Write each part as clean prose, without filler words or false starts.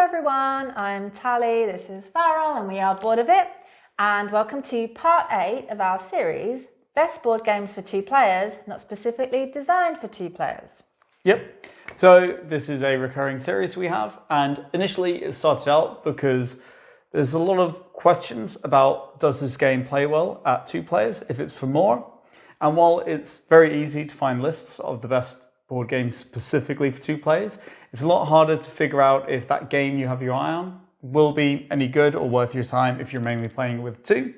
everyone, I'm Tally, this is Farrell and we are Bored of It, and welcome to part 8 of our series, Best Board Games for 2 Players, not specifically designed for 2 players. Yep, so this is a recurring series we have, and initially it started out because there's a lot of questions about does this game play well at 2 players if it's for more, and while it's very easy to find lists of the best board games specifically for 2 players, it's a lot harder to figure out if that game you have your eye on will be any good or worth your time if you're mainly playing with 2.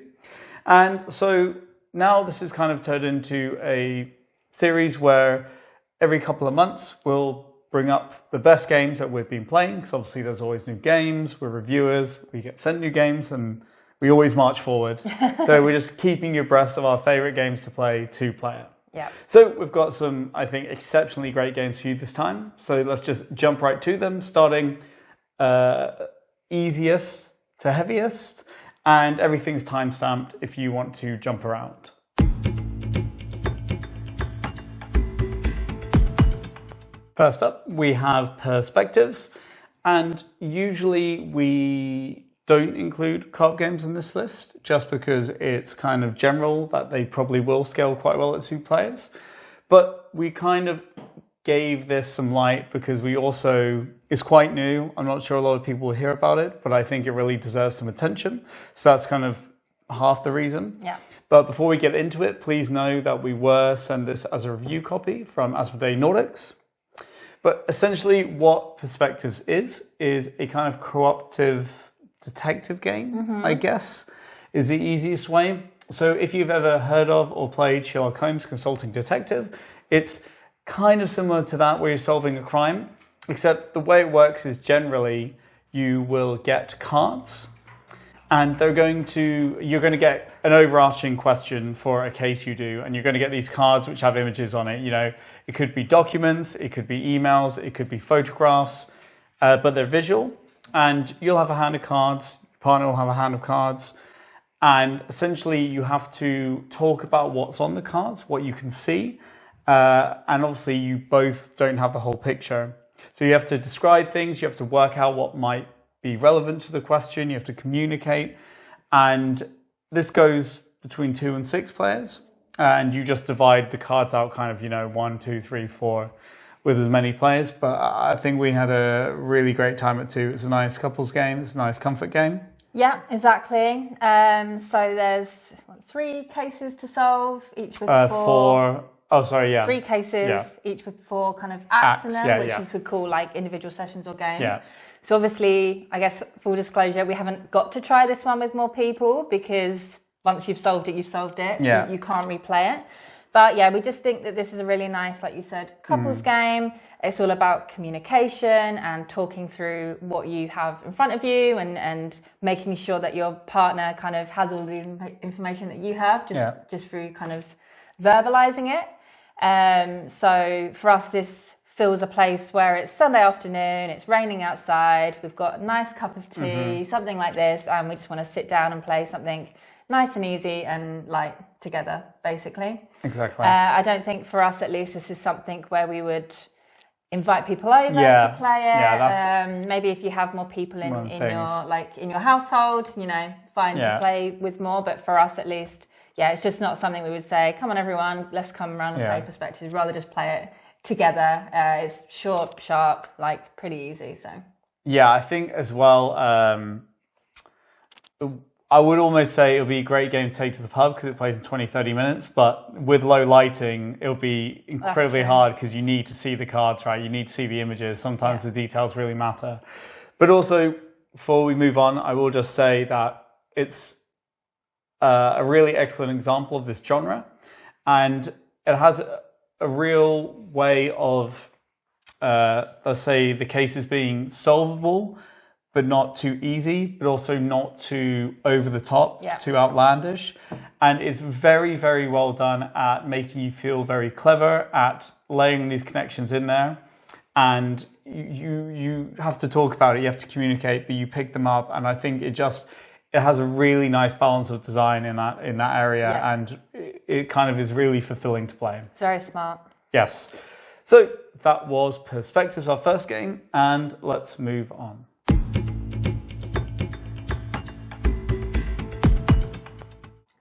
And so now this is kind of turned into a series where every couple of months we'll bring up the best games that we've been playing, because obviously there's always new games, we're reviewers, we get sent new games and we always march forward. So we're just keeping you abreast of our favourite games to play 2-player. Yeah. So we've got some, I think, exceptionally great games for you this time. So let's just jump right to them, starting easiest to heaviest, and everything's time-stamped if you want to jump around. First up, we have perspectives, and usually we don't include card games in this list just because it's kind of general that they probably will scale quite well at 2 players. But we kind of gave this some light because it's quite new. I'm not sure a lot of people will hear about it, but I think it really deserves some attention. So that's kind of half the reason. Yeah. But before we get into it, please know that we were sent this as a review copy from Apiary Nordics. But essentially what Perspectives is a kind of cooperative detective game, I guess, is the easiest way. So if you've ever heard of or played Sherlock Holmes Consulting Detective, it's kind of similar to that where you're solving a crime, except the way it works is generally you will get cards and you're going to get an overarching question for a case you do, and you're going to get these cards which have images on it. You know, it could be documents, it could be emails, it could be photographs, but they're visual. And you'll have a hand of cards, your partner will have a hand of cards, and essentially you have to talk about what's on the cards, what you can see, and obviously you both don't have the whole picture. So you have to describe things, you have to work out what might be relevant to the question, you have to communicate, and this goes between 2 and 6 players, and you just divide the cards out kind of, 1, 2, 3, 4, with as many players, but I think we had a really great time at 2. It's a nice couples game, it's a nice comfort game. Yeah, exactly. So there's 3 cases to solve, each with 4. Oh, sorry, yeah. 3 cases, each with 4 kind of acts in them, which you could call like individual sessions or games. Yeah. So obviously, I guess full disclosure, we haven't got to try this one with more people because once you've solved it, you've solved it. Yeah. You can't replay it. But yeah, we just think that this is a really nice, like you said, couples game. It's all about communication and talking through what you have in front of you and making sure that your partner kind of has all the information that you have just through kind of verbalizing it. So for us, this feels a place where it's Sunday afternoon, it's raining outside, we've got a nice cup of tea, something like this, and we just want to sit down and play something nice and easy and light together, basically. Exactly. I don't think for us, at least, this is something where we would invite people over to play it. Yeah, maybe if you have more people in your household, fine to play with more. But for us, at least, it's just not something we would say, come on, everyone, let's come around and play Perspectives. Rather just play it together. It's short, sharp, pretty easy. So. Yeah, I think as well, I would almost say it would be a great game to take to the pub because it plays in 20-30 minutes, but with low lighting, it'll be incredibly hard because you need to see the cards, right? You need to see the images. Sometimes the details really matter. But also, before we move on, I will just say that it's a really excellent example of this genre, and it has a real way of, let's say, the cases being solvable, but not too easy, but also not too over the top, too outlandish. And it's very, very well done at making you feel very clever, at laying these connections in there. And you have to talk about it, you have to communicate, but you pick them up. And I think it has a really nice balance of design in that area. And it kind of is really fulfilling to play. It's very smart. Yes. So that was Perspectives, our first game, and let's move on.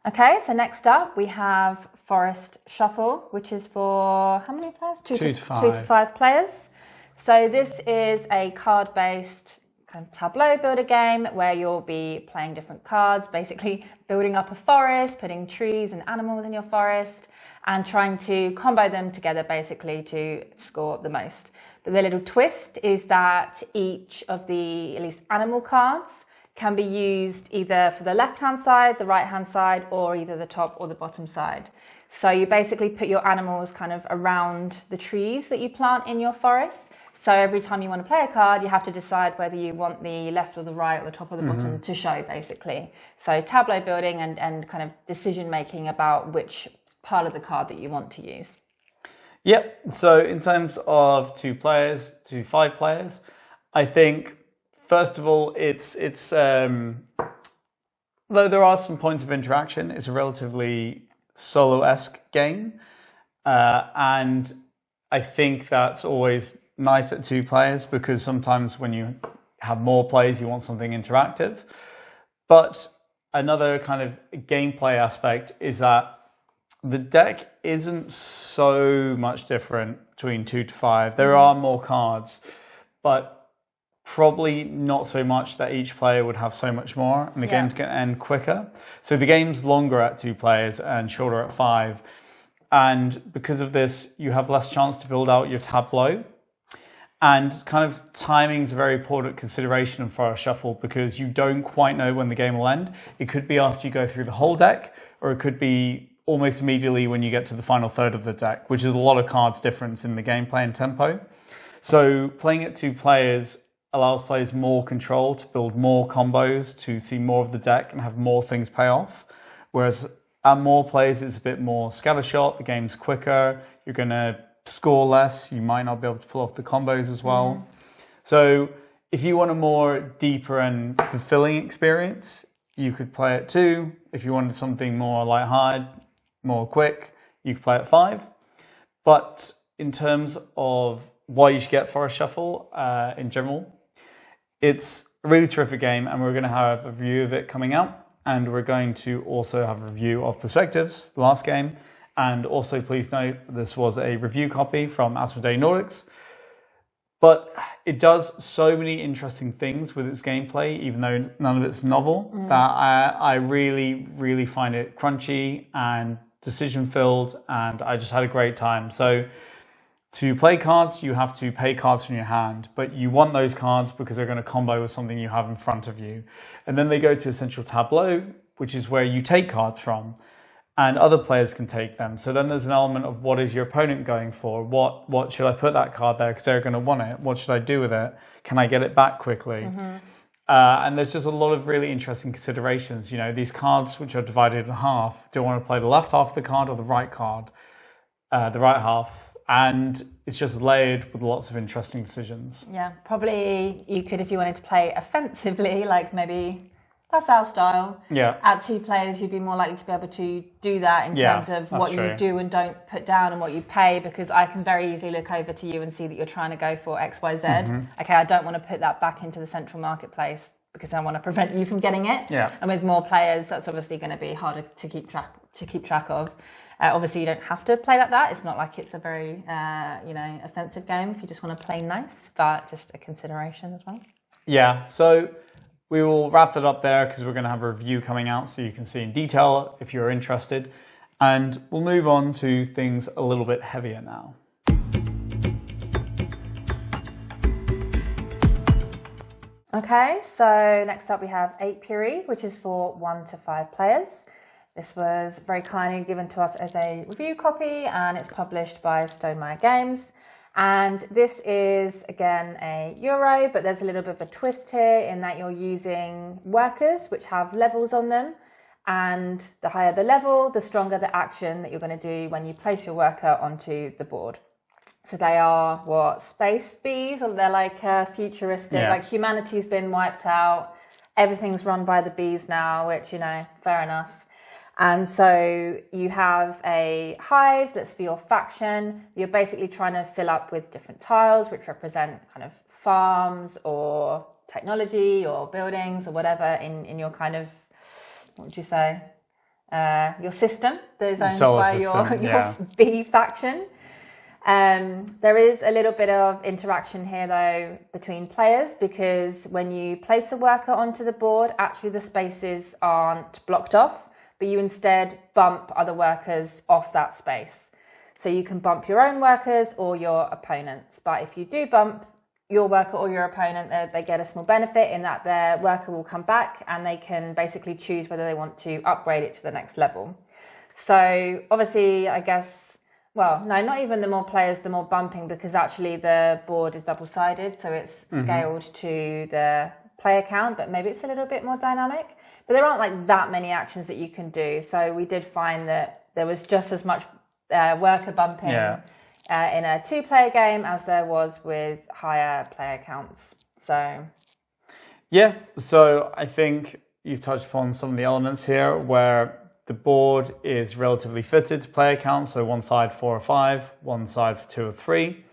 Okay, so next up we have Forest Shuffle, which is for how many players? Two to five players. So this is a card-based kind of tableau builder game where you'll be playing different cards, basically building up a forest, putting trees and animals in your forest, and trying to combo them together basically to score the most. But the little twist is that each of the at least animal cards can be used either for the left-hand side, the right-hand side, or either the top or the bottom side. So you basically put your animals kind of around the trees that you plant in your forest. So every time you want to play a card, you have to decide whether you want the left or the right or the top or the bottom to show, basically. So tableau building and kind of decision-making about which part of the card that you want to use. Yep. So in terms of 2 players to 5 players, I think, first of all, it's though there are some points of interaction, it's a relatively solo-esque game. And I think that's always nice at 2 players, because sometimes when you have more players, you want something interactive. But another kind of gameplay aspect is that the deck isn't so much different between 2 to 5. There are more cards, but probably not so much that each player would have so much more, and the game's going to end quicker. So the game's longer at 2 players and shorter at 5. And because of this, you have less chance to build out your tableau. And kind of timing is a very important consideration for a shuffle, because you don't quite know when the game will end. It could be after you go through the whole deck, or it could be almost immediately when you get to the final third of the deck, which is a lot of cards difference in the gameplay and tempo. So playing at 2 players allows players more control to build more combos, to see more of the deck and have more things pay off. Whereas at more players, it's a bit more scattershot, the game's quicker, you're going to score less, you might not be able to pull off the combos as well. So if you want a more deeper and fulfilling experience, you could play at 2. If you wanted something more lighthearted, more quick, you could play at 5. But in terms of why you should get Forest Shuffle in general, it's a really terrific game, and we're going to have a review of it coming out, and we're going to also have a review of Perspectives, the last game. And also, please note, this was a review copy from Asmodee Nordics. But it does so many interesting things with its gameplay, even though none of it's novel, that I really, really find it crunchy and decision-filled, and I just had a great time. So to play cards, you have to pay cards from your hand, but you want those cards because they're going to combo with something you have in front of you. And then they go to Essential Tableau, which is where you take cards from, and other players can take them. So then there's an element of, what is your opponent going for? What should I put that card there because they're going to want it? What should I do with it? Can I get it back quickly? And there's just a lot of really interesting considerations. You know, these cards which are divided in half. Do I want to play the left half of the card or the right card? The right half. And it's just layered with lots of interesting decisions. Yeah, probably you could, if you wanted to play offensively, like maybe that's our style. Yeah. At 2 players, you'd be more likely to be able to do that in terms of what you do and don't put down and what you pay, because I can very easily look over to you and see that you're trying to go for X, Y, Z. Okay, I don't want to put that back into the central marketplace because I want to prevent you from getting it. Yeah. And with more players, that's obviously going to be harder to keep track of. Obviously, you don't have to play like that. It's not like it's a very, offensive game if you just want to play nice, but just a consideration as well. Yeah, so we will wrap that up there because we're going to have a review coming out so you can see in detail if you're interested. And we'll move on to things a little bit heavier now. Okay, so next up we have Apiary, which is for 1 to 5 players. This was very kindly given to us as a review copy, and it's published by Stonemaier Games. And this is, again, a Euro, but there's a little bit of a twist here in that you're using workers which have levels on them. And the higher the level, the stronger the action that you're going to do when you place your worker onto the board. So they are, space bees? Or they're like futuristic, like humanity's been wiped out. Everything's run by the bees now, which, fair enough. And so you have a hive that's for your faction. You're basically trying to fill up with different tiles, which represent kind of farms or technology or buildings or whatever in your kind of, what would you say? your system that is owned by your B faction. There is a little bit of interaction here though between players, because when you place a worker onto the board, actually the spaces aren't blocked off, but you instead bump other workers off that space. So you can bump your own workers or your opponents, but if you do bump your worker or your opponent, they get a small benefit in that their worker will come back and they can basically choose whether they want to upgrade it to the next level. So obviously, I guess, well, no, not even the more players, the more bumping, because actually the board is double-sided, so it's scaled to the player count, but maybe it's a little bit more dynamic. But there aren't like that many actions that you can do. So we did find that there was just as much worker bumping in a 2-player game as there was with higher player counts. So so I think you've touched upon some of the elements here where the board is relatively fitted to player count. So one side 4 or 5, one side 2 or 3.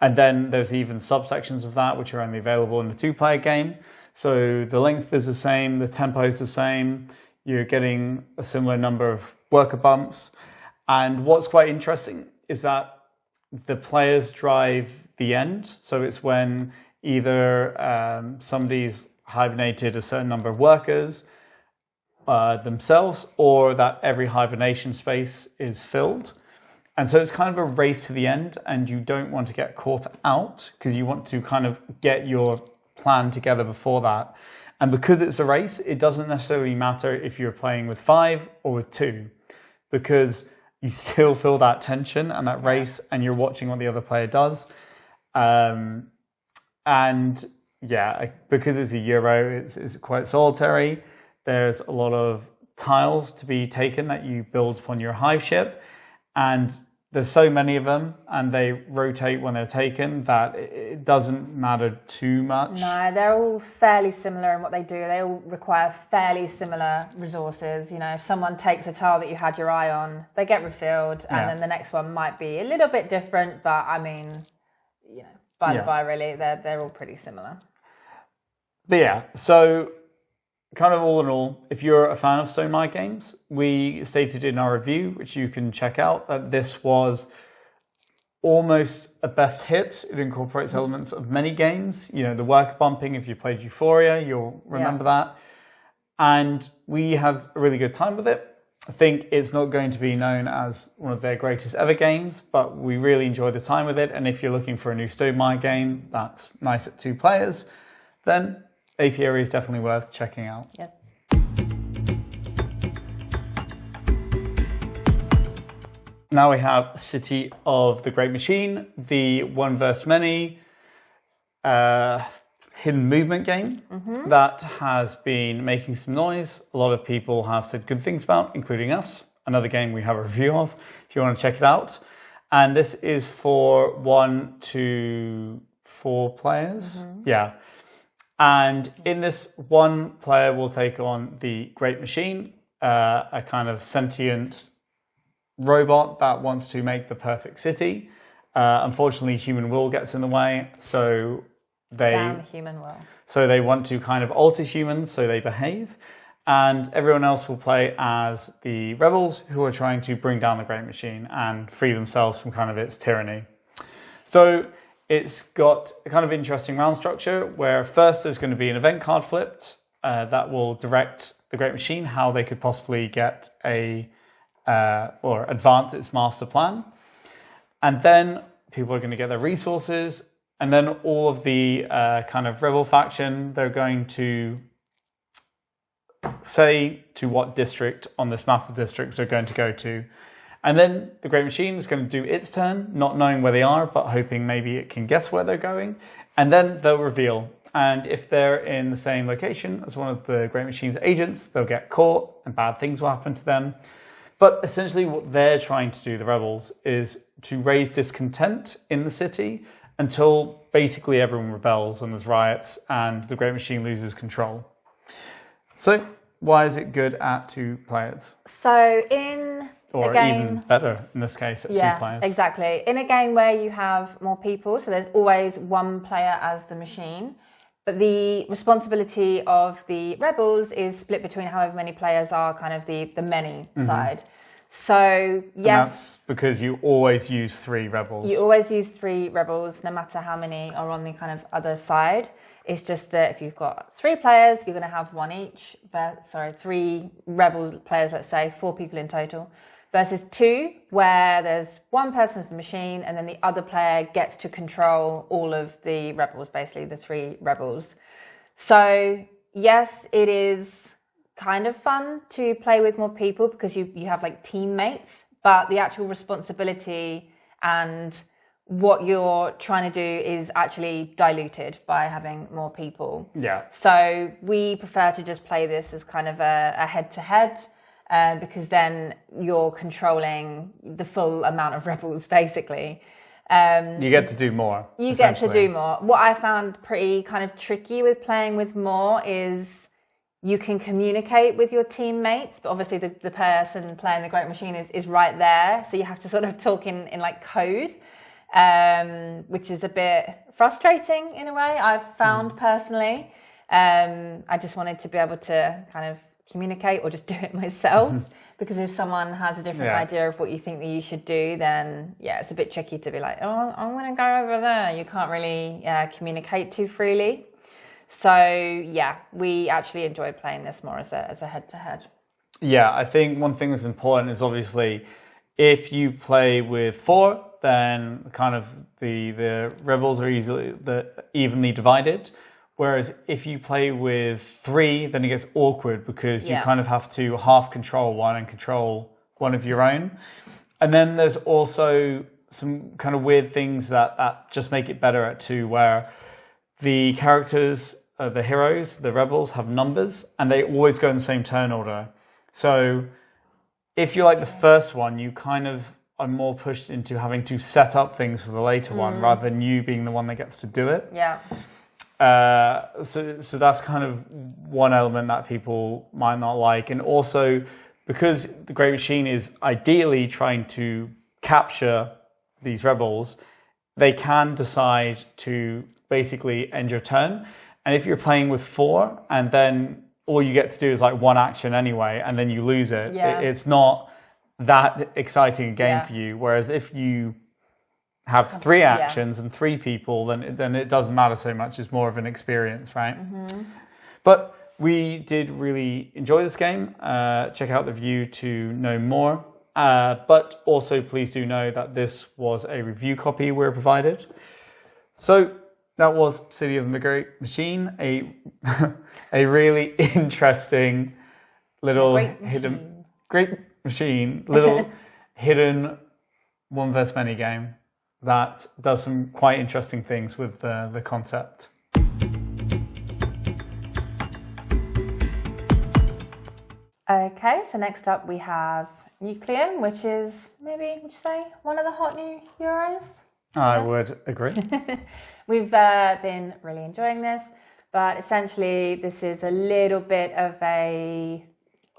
And then there's even subsections of that which are only available in the 2-player game. So the length is the same, the tempo is the same, you're getting a similar number of worker bumps. And what's quite interesting is that the players drive the end. So it's when either somebody's hibernated a certain number of workers themselves, or that every hibernation space is filled. And so it's kind of a race to the end, and you don't want to get caught out because you want to kind of get your plan together before that. And because it's a race, it doesn't necessarily matter if you're playing with 5 or with 2, because you still feel that tension and that race, and you're watching what the other player does. And yeah, because it's a Euro, it's quite solitary. There's a lot of tiles to be taken that you build upon your hive ship. And there's so many of them, and they rotate when they're taken, that it doesn't matter too much. No, they're all fairly similar in what they do. They all require fairly similar resources. You know, if someone takes a tile that you had your eye on, they get refilled, and then the next one might be a little bit different. But I mean, you know, by the by, really, they're all pretty similar. But yeah, so kind of all in all, if you're a fan of Stonemaier games, we stated in our review, which you can check out, that this was almost a best hit. It incorporates elements of many games. You know, the worker bumping, if you played Euphoria, you'll remember that. And we had a really good time with it. I think it's not going to be known as one of their greatest ever games, but we really enjoyed the time with it. And if you're looking for a new Stonemaier game that's nice at 2 players, then Apiary is definitely worth checking out. Yes. Now we have City of the Great Machine, the one versus many hidden movement game that has been making some noise. A lot of people have said good things about, including us. Another game we have a review of if you want to check it out. And this is for 1 to 4 players. Yeah. And in this, one player will take on the Great Machine, a kind of sentient robot that wants to make the perfect city. Unfortunately, human will gets in the way, so Damn human will. So they want to kind of alter humans so they behave. And everyone else will play as the rebels who are trying to bring down the Great Machine and free themselves from kind of its tyranny. So it's got a kind of interesting round structure where first there's going to be an event card flipped that will direct the Great Machine how they could possibly get or advance its master plan. And then people are going to get their resources, and then all of the kind of rebel faction, they're going to say to what district on this map of districts they're going to go to. And then the Great Machine is going to do its turn, not knowing where they are, but hoping maybe it can guess where they're going. And then they'll reveal. And if they're in the same location as one of the Great Machine's agents, they'll get caught and bad things will happen to them. But essentially what they're trying to do, the rebels, is to raise discontent in the city until basically everyone rebels and there's riots and the Great Machine loses control. So why is it good at 2 players? So in or a game, even better in this case at 2 players. Exactly. In a game where you have more people, so there's always one player as the machine, But the responsibility of the rebels is split between however many players are kind of the many side. So, yes. And that's because you always use 3 rebels. You always use 3 rebels, no matter how many are on the kind of other side. It's just that if you've got 3 players, you're going to have 1 each. But, 3 rebel players, let's say, 4 people in total. Versus 2, where there's 1 person as the machine, and then the other player gets to control all of the rebels, basically the 3 rebels. So, yes, it is kind of fun to play with more people because you have like teammates, but the actual responsibility and what you're trying to do is actually diluted by having more people. Yeah. So we prefer to just play this as kind of a head-to-head because then you're controlling the full amount of rebels, basically. You get to do more. You get to do more. What I found pretty kind of tricky with playing with more is you can communicate with your teammates, but obviously the person playing the Great Machine is right there. So you have to sort of talk in like code, which is a bit frustrating in a way, I've found personally. I just wanted to be able to kind of communicate or just do it myself. Because if someone has a different idea of what you think that you should do, then it's a bit tricky to be like, oh, I'm going to go over there. You can't really communicate too freely. So, we actually enjoy playing this more as a head-to-head. Yeah, I think one thing that's important is obviously if you play with 4, then kind of the rebels are evenly divided. Whereas if you play with 3, then it gets awkward because you kind of have to half control one and control one of your own. And then there's also some kind of weird things that just make it better at 2, where the characters, the heroes, the rebels, have numbers, and they always go in the same turn order. So if you're like the first one, you kind of are more pushed into having to set up things for the later one, rather than you being the one that gets to do it. Yeah. So that's kind of one element that people might not like. And also, because the Great Machine is ideally trying to capture these rebels, they can decide to basically end your turn. And if you're playing with 4 and then all you get to do is like 1 action anyway, and then you lose it, it's not that exciting a game for you. Whereas if you have 3 actions and 3 people, then it doesn't matter so much. It's more of an experience, right? But we did really enjoy this game. Check out the review to know more. But also please do know that this was a review copy we were provided. So that was City of the Great Machine, a really interesting little Great Machine, little hidden 1 vs many game that does some quite interesting things with the concept. Okay, so next up we have Nucleum, which is maybe, would you say, one of the hot new Euros? I would agree. We've been really enjoying this, but essentially this is a little bit of a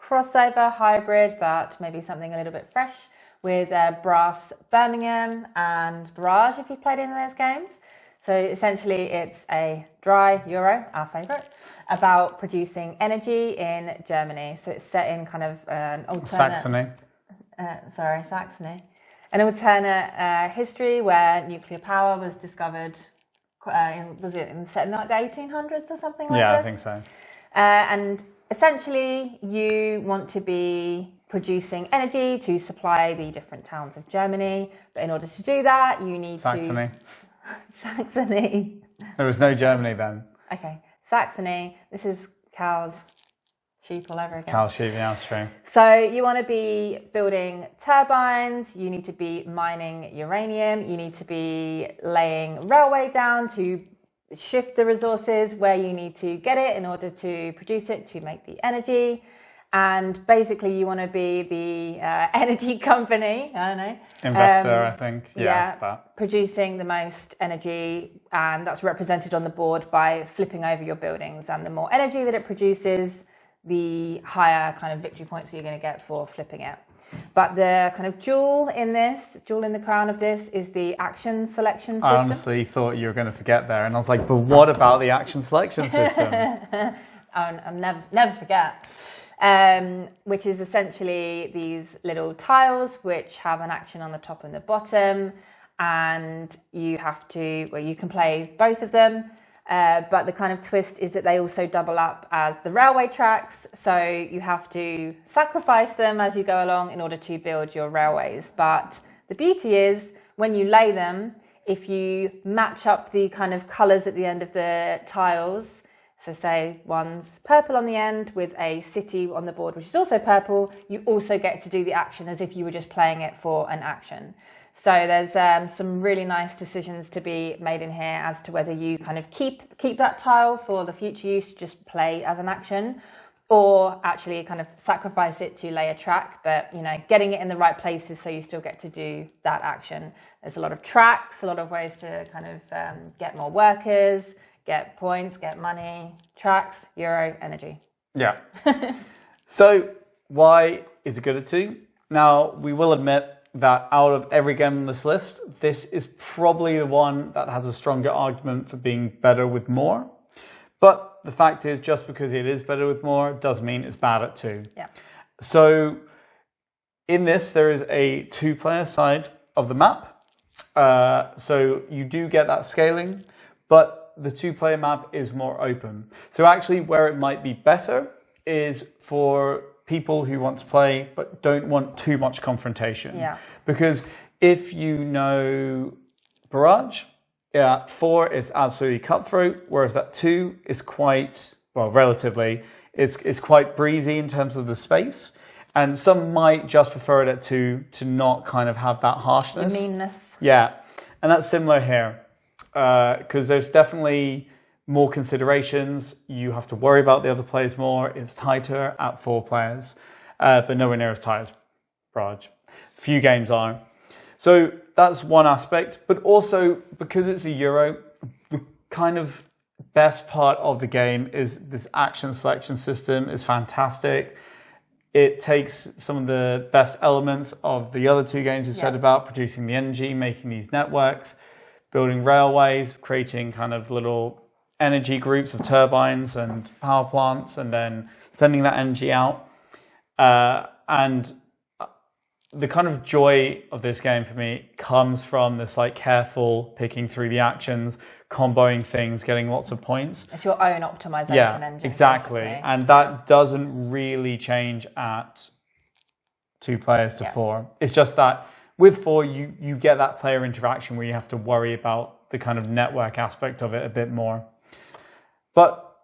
crossover hybrid, but maybe something a little bit fresh with Brass Birmingham and Barrage, if you've played any of those games. So essentially it's a dry Euro, our favourite, about producing energy in Germany. So it's set in kind of an alternate... Saxony. An alternate history where nuclear power was discovered, set in like the 1800s or something like this? Yeah, I think so. And essentially you want to be producing energy to supply the different towns of Germany. But in order to do that, you need Saxony. Saxony. There was no Germany then. Okay, Saxony. This is cows, sheep all over again. Cows, sheep, yeah, that's true. So you want to be building turbines, you need to be mining uranium, you need to be laying railway down to shift the resources where you need to get it in order to produce it, to make the energy. And basically you want to be the energy company, I don't know. Investor, I think. Yeah, producing the most energy, and that's represented on the board by flipping over your buildings. And the more energy that it produces, the higher kind of victory points that you're going to get for flipping it. But the kind of jewel in the crown of this is the action selection system. I honestly thought you were going to forget there, and I was like, but what about the action selection system? I'll never forget. Which is essentially these little tiles which have an action on the top and the bottom, and you can play both of them. But the kind of twist is that they also double up as the railway tracks, so you have to sacrifice them as you go along in order to build your railways. But the beauty is, when you lay them, if you match up the kind of colours at the end of the tiles, so say one's purple on the end with a city on the board which is also purple, you also get to do the action as if you were just playing it for an action. So there's some really nice decisions to be made in here as to whether you kind of keep that tile for the future use, just play as an action, or actually kind of sacrifice it to lay a track, but getting it in the right places so you still get to do that action. There's a lot of tracks, a lot of ways to kind of get more workers, get points, get money, tracks, euro, energy. Yeah. So why is it good at 2? Now, we will admit that out of every game on this list, this is probably the one that has a stronger argument for being better with more. But the fact is, just because it is better with more doesn't mean it's bad at 2. Yeah. So in this, there is a 2-player side of the map. So you do get that scaling, but the 2-player map is more open. So actually where it might be better is for people who want to play but don't want too much confrontation. Yeah. Because if you know Barrage, at 4 it's absolutely cutthroat, whereas at 2 is quite, well, relatively, it's quite breezy in terms of the space. And some might just prefer it at 2 to not kind of have that harshness. The meanness. Yeah. And that's similar here. Because there's definitely more considerations. You have to worry about the other players more. It's tighter at 4 players, but nowhere near as tight as Barrage. Few games are. So that's one aspect, but also because it's a Euro, the kind of best part of the game is this action selection system is fantastic. It takes some of the best elements of the other 2 games you said about producing the energy, making these networks, building railways, creating kind of little energy groups of turbines and power plants, and then sending that energy out. And the kind of joy of this game for me comes from this like careful picking through the actions, comboing things, getting lots of points. It's your own optimization engine. Exactly. Basically. And that doesn't really change at 2 players to 4. It's just that with 4, you get that player interaction where you have to worry about the kind of network aspect of it a bit more. But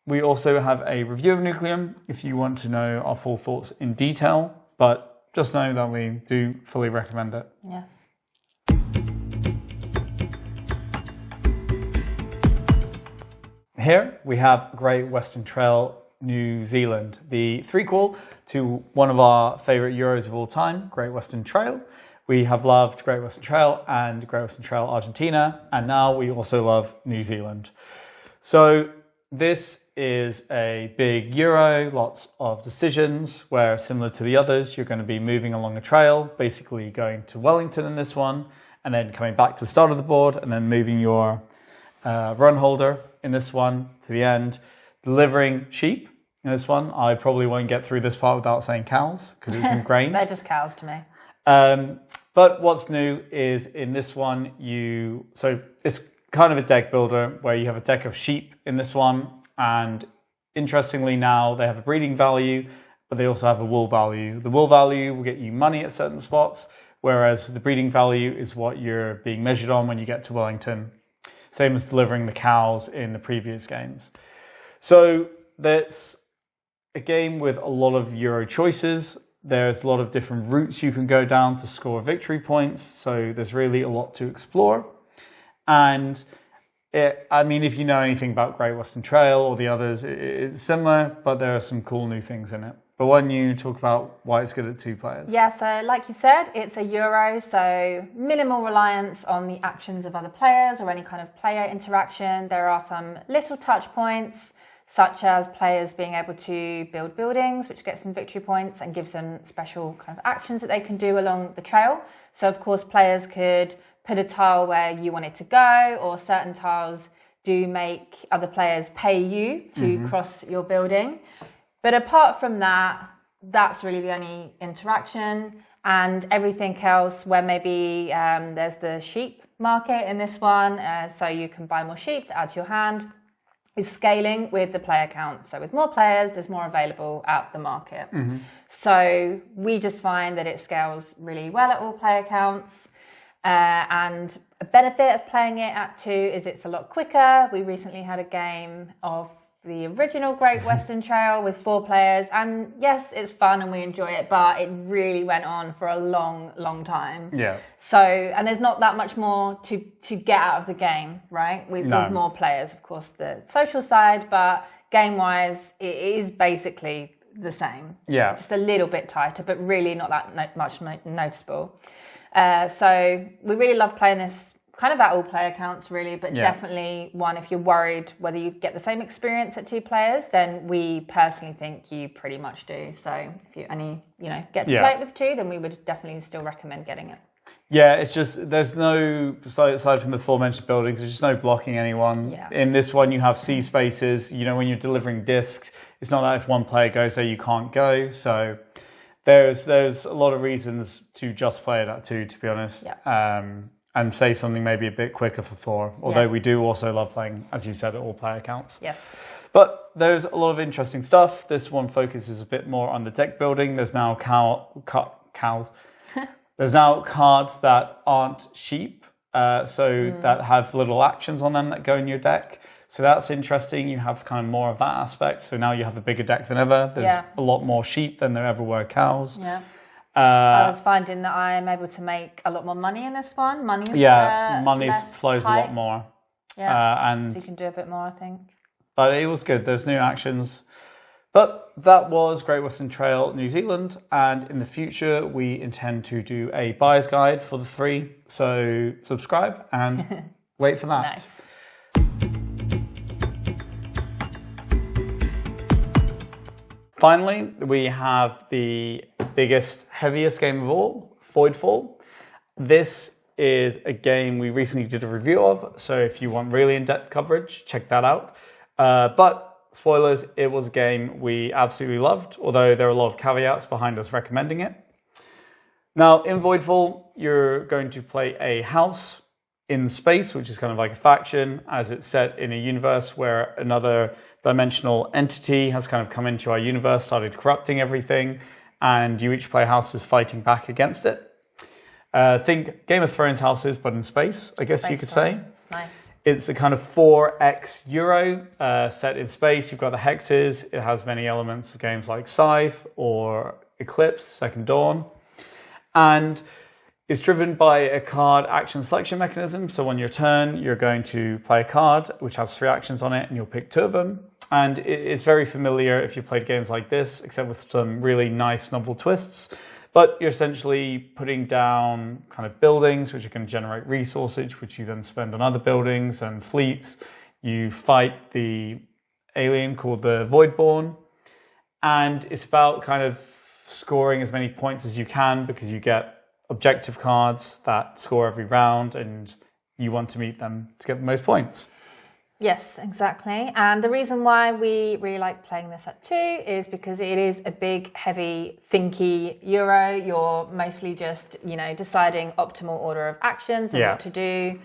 we also have a review of Nucleum if you want to know our full thoughts in detail. But just know that we do fully recommend it. Yes. Here we have Great Western Trail New Zealand, the threequel to one of our favourite Euros of all time, Great Western Trail. We have loved Great Western Trail and Great Western Trail Argentina, and now we also love New Zealand. So this is a big Euro, lots of decisions, where similar to the others, you're going to be moving along a trail, basically going to Wellington in this one, and then coming back to the start of the board, and then moving your run holder in this one to the end, delivering sheep in this one. I probably won't get through this part without saying cows, because it's ingrained. They're just cows to me. But what's new is in this one, so it's kind of a deck builder where you have a deck of sheep in this one. And interestingly now they have a breeding value, but they also have a wool value. The wool value will get you money at certain spots, whereas the breeding value is what you're being measured on when you get to Wellington. Same as delivering the cows in the previous games. So that's a game with a lot of Euro choices. There's a lot of different routes you can go down to score victory points. So there's really a lot to explore. And if you know anything about Great Western Trail or the others, it's similar, but there are some cool new things in it. But why don't you talk about why it's good at 2 players? Yeah, so like you said, it's a Euro, so minimal reliance on the actions of other players or any kind of player interaction. There are some little touch points, such as players being able to build buildings, which gets them victory points and gives them special kind of actions that they can do along the trail. So of course, players could put a tile where you want it to go, or certain tiles do make other players pay you to cross your building. But apart from that, that's really the only interaction. And everything else, where maybe there's the sheep market in this one, so you can buy more sheep to add to your hand, is scaling with the player count. So with more players, there's more available at the market. So we just find that it scales really well at all player counts. And a benefit of playing it at 2 is it's a lot quicker. We recently had a game of the original Great Western Trail with 4 players, and yes, it's fun and we enjoy it, but it really went on for a long time. Yeah. So, and there's not that much more to get out of the game, right? There's more players, of course, the social side, but game-wise, it is basically the same. Yeah. Just a little bit tighter, but really not that much noticeable. So we really love playing this kind of at all player counts, really, but definitely one, if you're worried whether you get the same experience at 2 players, then we personally think you pretty much do. So if you only, get to play it with 2, then we would definitely still recommend getting it. Yeah, it's just, there's no, aside from the aforementioned buildings, there's just no blocking anyone. Yeah. In this one, you have C spaces. When you're delivering discs, it's not that if one player goes there, you can't go. So there's a lot of reasons to just play it at 2, to be honest. Yeah. And save something maybe a bit quicker for 4. Although we do also love playing, as you said, at all player counts. Yes. But there's a lot of interesting stuff. This one focuses a bit more on the deck building. There's now cows. There's now cards that aren't sheep, that have little actions on them that go in your deck. So that's interesting. You have kind of more of that aspect. So now you have a bigger deck than ever. There's a lot more sheep than there ever were cows. Yeah. I was finding that I'm able to make a lot more money in this one. Money flows tight. A lot more. Yeah, and so you can do a bit more, I think. But it was good. There's new actions. But that was Great Western Trail New Zealand. And in the future, we intend to do a buyer's guide for the 3. So subscribe and wait for that. Nice. Finally, we have the biggest, heaviest game of all, Voidfall. This is a game we recently did a review of, so if you want really in-depth coverage, check that out. But spoilers, it was a game we absolutely loved, although there are a lot of caveats behind us recommending it. Now, in Voidfall, you're going to play a house in space, which is kind of like a faction, as it's set in a universe where another dimensional entity has kind of come into our universe, started corrupting everything, and you each play houses fighting back against it. Think Game of Thrones houses, but in space, I guess you could say. Nice. It's a kind of 4X Euro set in space. You've got the hexes. It has many elements of games like Scythe or Eclipse, Second Dawn. And it's driven by a card action selection mechanism. So on your turn, you're going to play a card which has 3 actions on it, and you'll pick 2 of them. And it's very familiar if you played games like this, except with some really nice novel twists. But you're essentially putting down kind of buildings which are going to generate resources, which you then spend on other buildings and fleets. You fight the alien called the Voidborn. And it's about kind of scoring as many points as you can, because you get objective cards that score every round and you want to meet them to get the most points. Yes, exactly. And the reason why we really like playing this at 2 is because it is a big, heavy, thinky Euro. You're mostly just, deciding optimal order of actions and what to do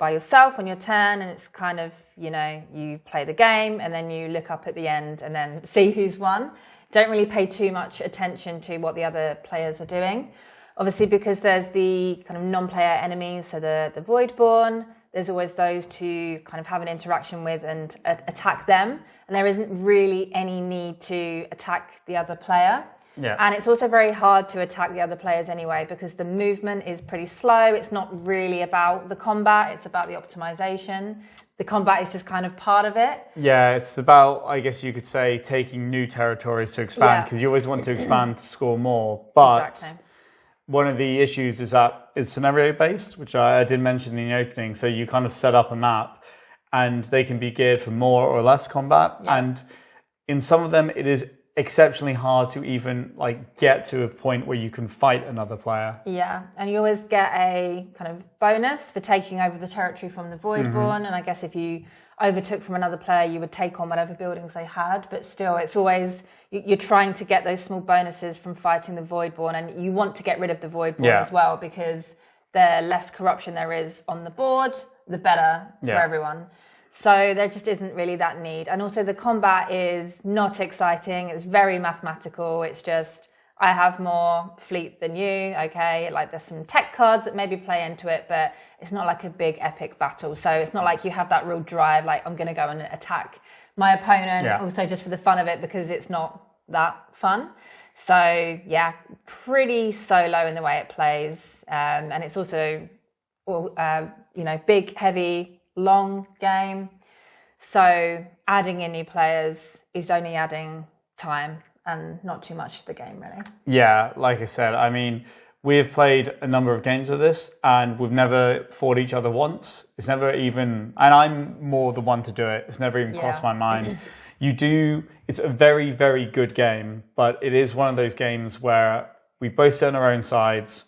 by yourself on your turn. And it's kind of, you play the game and then you look up at the end and then see who's won. Don't really pay too much attention to what the other players are doing. Obviously, because there's the kind of non-player enemies, so the Voidborn, there's always those to kind of have an interaction with and attack them. And there isn't really any need to attack the other player. Yeah. And it's also very hard to attack the other players anyway, because the movement is pretty slow. It's not really about the combat, it's about the optimization. The combat is just kind of part of it. Yeah, it's about, I guess you could say, taking new territories to expand, because you always want to expand to score more. But exactly. One of the issues is that it's scenario based, which I did mention in the opening. So you kind of set up a map and they can be geared for more or less combat. Yeah. And in some of them, it is exceptionally hard to even like get to a point where you can fight another player. Yeah, and you always get a kind of bonus for taking over the territory from the Voidborn, and I guess if you overtook from another player, you would take on whatever buildings they had, but still it's always, you're trying to get those small bonuses from fighting the Voidborn, and you want to get rid of the Voidborn as well, because the less corruption there is on the board, the better for everyone. So there just isn't really that need. And also the combat is not exciting. It's very mathematical. It's just, I have more fleet than you, okay? Like there's some tech cards that maybe play into it, but it's not like a big epic battle. So it's not like you have that real drive, like I'm going to go and attack my opponent, also just for the fun of it, because it's not that fun. So yeah, pretty solo in the way it plays. And it's also, you know, big, heavy, long game. So adding in new players is only adding time and not too much to the game, really. Yeah, like I said, I mean, we've played a number of games of this and we've never fought each other once. It's never even, and I'm more the one to do it. It's never even crossed my mind. It's a very, very good game, but it is one of those games where we both sit on our own sides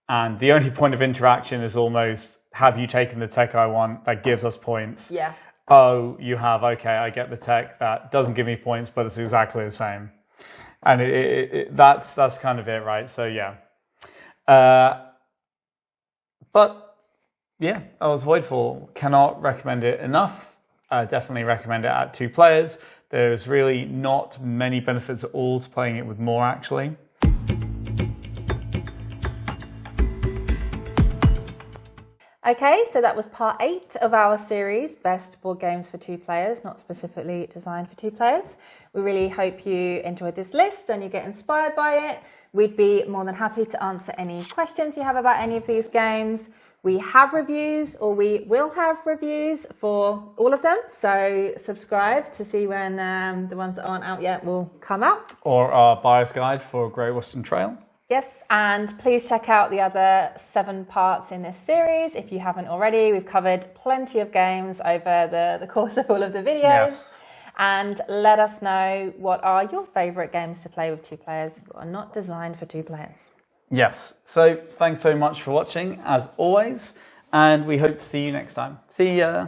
and the only point of interaction is almost, have you taken the tech I want that gives us points? Yeah. Oh, you have, okay, I get the tech that doesn't give me points, but it's exactly the same. And that's kind of it, right? So yeah. But yeah, that was Voidfall. Cannot recommend it enough. Definitely recommend it at 2 players. There's really not many benefits at all to playing it with more, actually. Okay, so that was part 8 of our series, Best Board Games for 2 Players, not specifically designed for 2 players. We really hope you enjoyed this list and you get inspired by it. We'd be more than happy to answer any questions you have about any of these games. We have reviews, or we will have reviews for all of them, so subscribe to see when the ones that aren't out yet will come out. Or our buyer's guide for Great Western Trail. Yes, and please check out the other 7 parts in this series if you haven't already. We've covered plenty of games over the course of all of the videos. Yes. And let us know what are your favourite games to play with 2 players that are not designed for 2 players. Yes, so thanks so much for watching, as always, and we hope to see you next time. See ya!